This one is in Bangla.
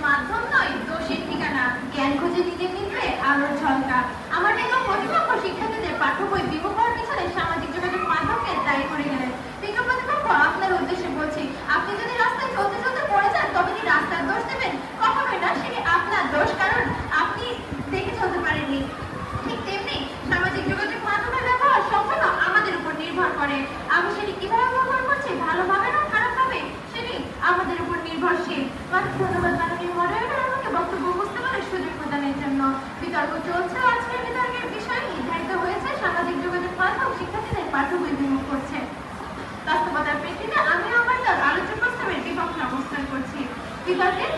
মাধ্যম নয়, দোষের ঠিকানা। জ্ঞান খুঁজে নিজে নিতে আলোর ঝলকা। আমার বেগম প্রতিপক্ষ শিক্ষার্থীদের পাঠ্য বই বিমুখ হওয়ার পিছনে সামাজিক যোগাযোগ মাধ্যমকে দায়ী করে গেলেন। বিজ্ঞ প্রতিপক্ষ, আপনার উদ্দেশ্যে বলছি, আপনি যদি রাস্তায় চলতে চলতে পড়ে যান তবে কি রাস্তার দোষ দেবেন? কখনোই না, সেটি আপনার দোষ, কারণ আপনি দেখে চলতে পারেননি। ঠিক তেমনি সামাজিক যোগাযোগ মাধ্যমের ব্যবহার সম্পূর্ণ আমাদের উপর নির্ভর করে। আমি সেটি কিভাবে ব্যবহার করছি, ভালোভাবে না খারাপভাবে, সেটি আমাদের উপর নির্ভরশীল। ধন্যবাদ মাননীয় মডারেটর আমাকে বক্তব্য উপস্থাপনের সুযোগ প্রদানের জন্য। বিতর্ক চলছে। আজকের বিতর্কের বিষয় নির্ধারিত হয়েছে সামাজিক যোগাযোগ মাধ্যম শিক্ষার্থীদের পাঠ্য বই বিমুখ করছে। বাস্তবতার প্রেক্ষিতে আমি আমার দল আলোচ্য প্রস্তাবের বিপক্ষে অবস্থান করছি। বিতর্কের